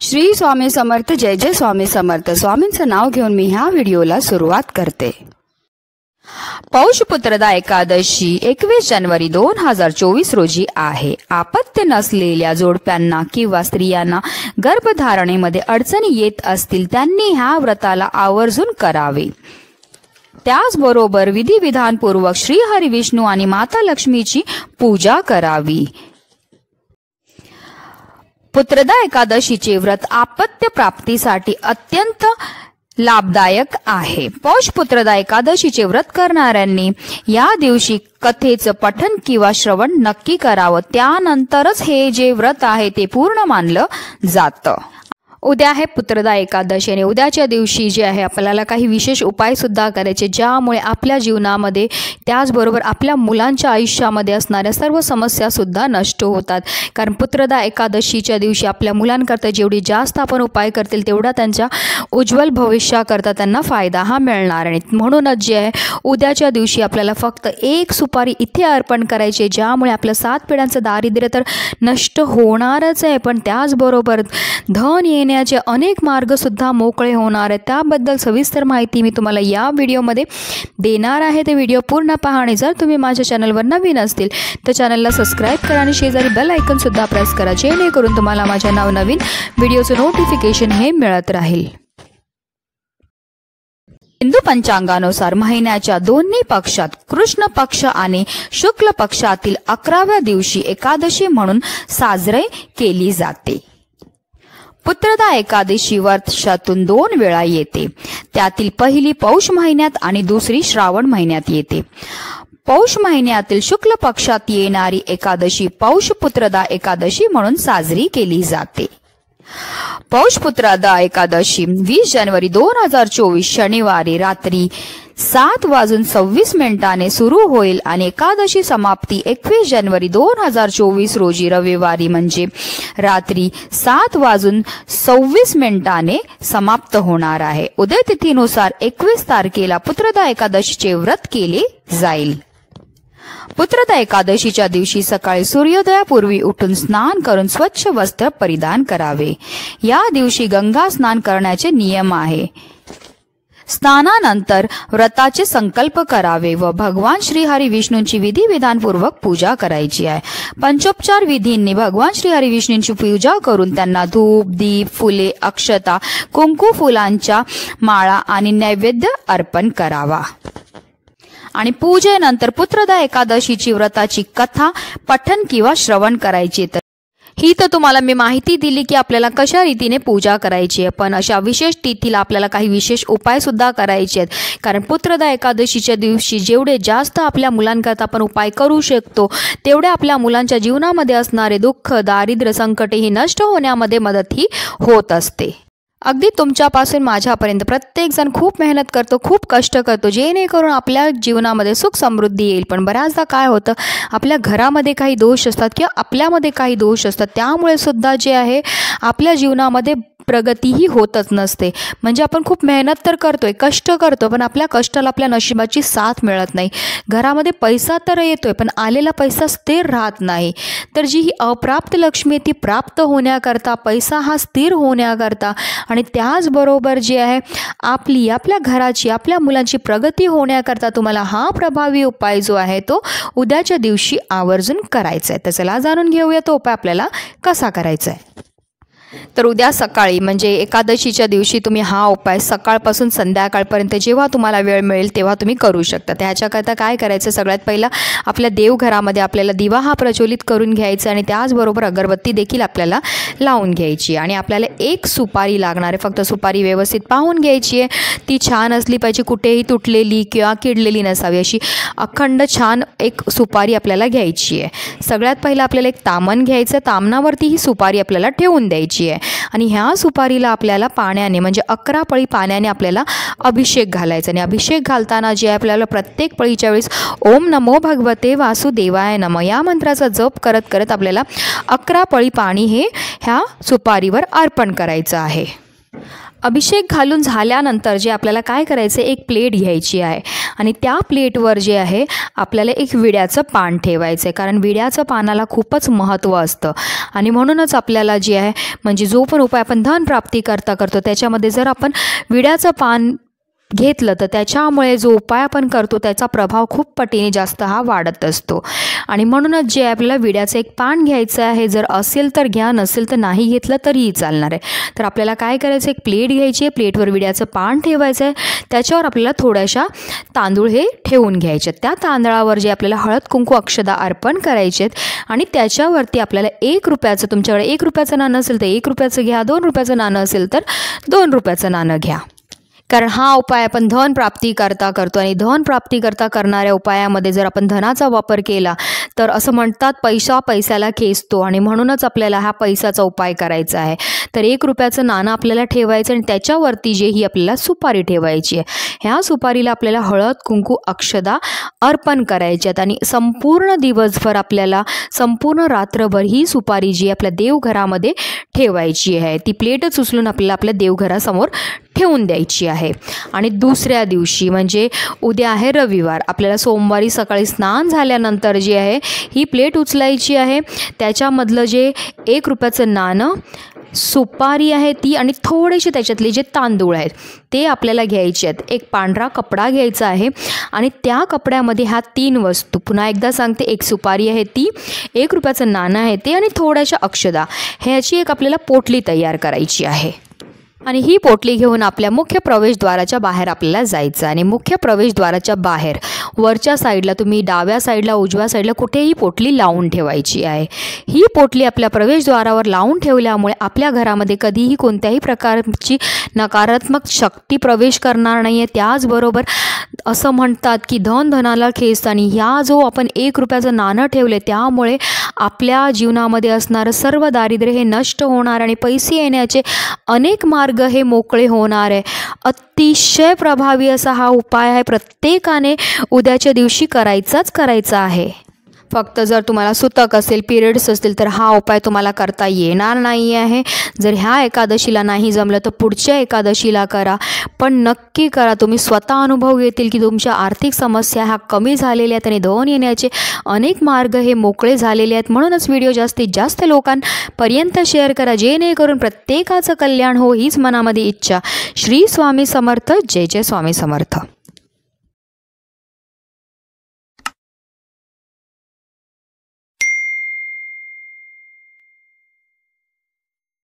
श्री स्वामी समर्थ। जय जय स्वामी समर्थ। स्वामींचं नाव घेऊन मी ह्या व्हिडिओला सुरुवात करते। पौषपुत्रदा एकादशी 21 जानेवारी 2024 रोजी आहे। आपत्य नसलेल्या जोडप्यांना किंवा स्त्रियांना गर्भधारणेमध्ये अडचणी येत असतील त्यांनी ह्या व्रताला आवर्जून करावे। त्याचबरोबर विधिविधानपूर्वक श्री हरी विष्णू आणि माता लक्ष्मीची पूजा करावी। पुत्रदा एकादशीचे व्रत आपत्य प्राप्तीसाठी अत्यंत लाभदायक आहे। पौषपुत्रदा एकादशीचे व्रत करणाऱ्यांनी या दिवशी कथेचं पठण किंवा श्रवण नक्की करावं। त्यानंतरच हे जे व्रत आहे ते पूर्ण मानलं जातं। उद्या आहे पुत्रदा एकादशी आणि उद्याच्या दिवशी जे आहे आपल्याला काही विशेष उपाय सुद्धा करायचे ज्यामुळे आपल्या जीवनामध्ये त्याचबरोबर आपल्या मुलांच्या आयुष्यामध्ये असणाऱ्या सर्व समस्या सुद्धा नष्ट होतात। कारण पुत्रदा एकादशीच्या दिवशी आपल्या मुलांकरता जेवढी जास्त आपण उपाय करतील तेवढा त्यांच्या उज्ज्वल भविष्याकरता त्यांना फायदा हा मिळणार आहे। म्हणूनच जे आहे उद्याच्या दिवशी आपल्याला फक्त एक सुपारी इथे अर्पण करायची ज्यामुळे आपल्या 7 पिढ्यांचं दारिद्र्य तर नष्ट होणारच आहे पण त्याचबरोबर धन येण्याचे अनेक मार्ग सुद्धा मोकळे होणार आहेत। त्याबद्दल सविस्तर माहिती मी तुम्हाला या व्हिडिओमध्ये देणार आहे। ते व्हिडिओ पूर्ण पहा आणि जर तुम्ही माझ्या चॅनलवर नवीन असतील तर चॅनलला सबस्क्राइब करा आणि शेजारी बेल आयकॉन सुद्धा प्रेस करा जेणेकरून तुम्हाला माझ्या नवनवीन व्हिडिओचं नोटिफिकेशन हे मिळत राहील। हिंदू पंचांगानुसार महिन्याच्या दोन्ही पक्षात कृष्ण पक्ष आणि शुक्ल पक्षातील 11व्या दिवशी एकादशी म्हणून साजरी केली जाते। पुत्रदा एकादशी वर्षातून 2 वेळा येते। त्यातील पहिली पौष महिन्यात आणि दुसरी श्रावण महिन्यात येते। पौष महिन्यातील शुक्ल पक्षात येणारी एकादशी पौषपुत्रदा एकादशी म्हणून साजरी केली जाते। पौषपुत्रदा एकादशी 20 जानेवारी 2024 शनिवारी रात्री 7:26 सुरू होईल आणि एकादशी समाप्ती 21 जानेवारी 2024 रोजी रविवारी म्हणजे रात्री 7:26 समाप्त होणार आहे। उदय तिथीनुसार 21 तारखेला पुत्रदा एकादशीचे व्रत केले जाईल। पुत्रदा एकादशीच्या दिवशी सकाळी सूर्योदयापूर्वी उठून स्नान करून स्वच्छ वस्त्र परिधान करावे। या दिवशी गंगा स्नान करण्याचे नियम आहे। स्नानानंतर व्रताचे संकल्प करावे व भगवान श्री हरी विष्णूंची विधिविधानपूर्वक पूजा करायची आहे। पंचोपचार विधींनी भगवान श्री हरी विष्णूंची पूजा करून त्यांना धूप, दीप, फुले, अक्षता, कुंकू फुलांच्या माळा आणि नैवेद्य अर्पण करावा। आणि पूजेनंतर पुत्रदा एकादशीची व्रताची कथा पठण किंवा श्रवण करायचे। ही तर तुम्हाला मी माहिती दिली की आपल्याला कशा रीतीने पूजा करायची आहे पण अशा विशेष तिथीला आपल्याला काही विशेष उपाय सुद्धा करायचे आहेत। कारण पुत्रदा एकादशीच्या दिवशी जेवढे जास्त आपल्या मुलांकरता आपण उपाय करू शकतो तेवढे आपल्या मुलांच्या जीवनामध्ये असणारे दुःख, दारिद्र्य, संकटे ही नष्ट होण्यामध्ये मदत ही होत असते। अगदी तुमच्यापासून माझ्यापर्यंत प्रत्येक जण खूप मेहनत करतो, खूप कष्ट करतो जेणेकरून आपल्या जीवनामध्ये सुख समृद्धी येईल। पण बऱ्याचदा काय होतं आपल्या घरामध्ये काही दोष असतात किंवा आपल्यामध्ये काही दोष असतात त्यामुळे सुद्धा जे आहे आपल्या जीवनामध्ये प्रगतीही होतच नसते। म्हणजे आपण खूप मेहनत तर करतोय, कष्ट करतो पण आपल्या कष्टाला आपल्या नशिबाची साथ मिळत नाही। घरामध्ये पैसा तर येतोय पण आलेला पैसा स्थिर राहत नाही। तर जी ही अप्राप्त लक्ष्मी ती प्राप्त होण्याकरता, पैसा हा स्थिर होण्याकरता आणि त्याचबरोबर जे आहे आपल्या घराची, आपल्या मुलांची प्रगती होण्याकरता तुम्हाला हा प्रभावी उपाय जो आहे तो उद्याच्या दिवशी आवर्जून करायचा आहे। तर चला जाणून घेऊया तो उपाय आपल्याला कसा करायचा आहे। तर उद्या सकाळी म्हणजे एकादशीच्या दिवशी तुम्ही हा उपाय सकाळपासून संध्याकाळपर्यंत जेव्हा तुम्हाला वेळ मिळेल तेव्हा तुम्ही करू शकता। त्याच्याकरता काय करायचं सगळ्यात पहिला आपल्या देवघरामध्ये आपल्याला दिवा हा प्रज्वलित करून घ्यायचा आणि त्याचबरोबर अगरबत्ती देखील आपल्याला लावून घ्यायची आणि आपल्याला एक सुपारी लागणार आहे। फक्त सुपारी व्यवस्थित पाहून घ्यायची आहे, ती छान असली पाहिजे, कुठेही तुटलेली किंवा किडलेली नसावी अशी अखंड छान एक सुपारी आपल्याला घ्यायची आहे। सगळ्यात पहिला आपल्याला एक तामण घ्यायचं, तामणावरती ही सुपारी आपल्याला ठेवून द्यायची आहे आणि ह्या सुपारीला आपल्याला पाण्याने म्हणजे 11 पळी पाण्याने आपल्याला अभिषेक घालायचा आणि अभिषेक घालताना जे आपल्याला प्रत्येक पळीच्या वेळेस ओम नमो भगवते वासुदेवाय नमः या मंत्राचा जप करत करत आपल्याला 11 पळी पाणी हे ह्या सुपारीवर अर्पण करायचं आहे। अभिषेक घालून झाल्यानंतर जे आपल्याला काय करायचं, एक प्लेट घ्यायची आहे आणि त्या प्लेटवर जे आहे आपल्याला एक विड्याचं पान ठेवायचं आहे, कारण विड्याचं पानाला खूपच महत्त्व असतं. आणि म्हणूनच आपल्याला जे आहे म्हणजे जो पण उपाय आपण धन प्राप्ती करतो त्याच्यामध्ये जर आपण विड्याचं पान घेतलं तर त्याच्यामुळे जो उपाय आपण करतो त्याचा प्रभाव खूप पटीने जास्त हा वाढत असतो. आणि म्हणूनच जे आपल्याला विड्याचं एक पान घ्यायचं आहे, जर असेल तर घ्या, नसेल तर नाही घेतलं तरीही चालणार आहे. तर आपल्याला काय करायचं, एक प्लेट घ्यायची आहे, प्लेटवर विड्याचं पान ठेवायचं आहे, त्याच्यावर आपल्याला थोड्याशा तांदूळ हे ठेवून घ्यायचे. त्या तांदळावर जे आपल्याला हळद कुंकू अक्षदा अर्पण करायचे आहेत आणि त्याच्यावरती आपल्याला 1 रुपयाचं, तुमच्याकडे 1 रुपयाचं नाणं असेल तर 1 रुपयाचं घ्या, 2 रुपयाचं नाणं असेल तर 2 रुपयाचं नाणं घ्या. कारण हा उपाय आपण धन प्राप्ती करतो आणि धन प्राप्ती करणाऱ्या उपायामध्ये जर आपण धनाचा वापर केला तर असं म्हणतात पैसा पैशाला खेचतो आणि म्हणूनच आपल्याला हा पैशाचा उपाय करायचा आहे. तर 1 रुपयाचं नाणं आपल्याला ठेवायचं आणि त्याच्यावरती जे ही आपल्याला सुपारी ठेवायची आहे. ह्या सुपारीला आपल्याला हळद कुंकू अक्षदा अर्पण करायची आहेत आणि संपूर्ण दिवसभर आपल्याला संपूर्ण रात्रभर ही सुपारी जी आपल्या देवघरामध्ये ठेवायची आहे. ती प्लेटच उचलून आपल्याला आपल्या देवघरासमोर ठेवून द्यायची आहे. आणि दुसऱ्या दिवशी म्हणजे उद्या आहे रविवार, आपल्याला सोमवारी सकाळी स्नान झाल्यानंतर जे आहे ही प्लेट उचलायची आहे. त्याच्यामधलं जे 1 रुपयाचं नाणं, सुपारी आहे ती आणि थोडेसे त्याच्यातले जे तांदूळ आहेत ते आपल्याला घ्यायचे आहेत. एक पांढरा कपडा घ्यायचा आहे आणि त्या कपड्यामध्ये ह्या 3 वस्तू, पुन्हा एकदा सांगते, एक सुपारी आहे ती, 1 रुपयाचं नाणं आहे ते आणि थोड्याशा अक्षदा, ह्याची एक आपल्याला पोटली तयार करायची आहे. आणि ही पोटली घेऊन आपल्या मुख्य प्रवेशद्वाराच्या बाहेर आपल्याला जायचं. आणि मुख्य प्रवेशद्वाराच्या बाहेर वरच्या साईडला तुम्ही डाव्या साईडला उजव्या साईडला कुठेही पोटली लावून ठेवायची आहे. ही पोटली आपल्या प्रवेशद्वारावर लावून ठेवल्यामुळे आपल्या घरामध्ये कधीही कोणत्याही प्रकारची नकारात्मक शक्ती प्रवेश करणार नाही आहे. त्याचबरोबर असं म्हणतात की धनाला खेच, आणि ह्या जो आपण 1 रुपयाचं नाणं ठेवले त्यामुळे आपल्या जीवनामध्ये असणारं सर्व दारिद्र्य हे नष्ट होणार आणि पैसे येण्याचे अनेक मार्ग हे मोकळे होणार आहे. अतिशय प्रभावी असा हा उपाय आहे. प्रत्येकाने उद्याच्या दिवशी करायचा आहे. फक्त जर तुम्हाला सुतक असेल, पिरियड्स असतील तर हा उपाय तुम्हाला करता येणार नाही आहे. जर ह्या एकादशीला नाही जमलं तर पुढच्या एकादशीला करा, पण नक्की करा. तुम्ही स्वतः अनुभव घेतील की तुमच्या आर्थिक समस्या ह्या कमी झालेल्या आहेत आणि धन येण्याचे अनेक मार्ग हे मोकळे झालेले आहेत. म्हणूनच व्हिडिओ जास्तीत जास्त लोकांपर्यंत शेअर करा, जेणेकरून प्रत्येकाचं कल्याण हो हीच मनामध्ये इच्छा. श्री स्वामी समर्थ. जय जय स्वामी समर्थ.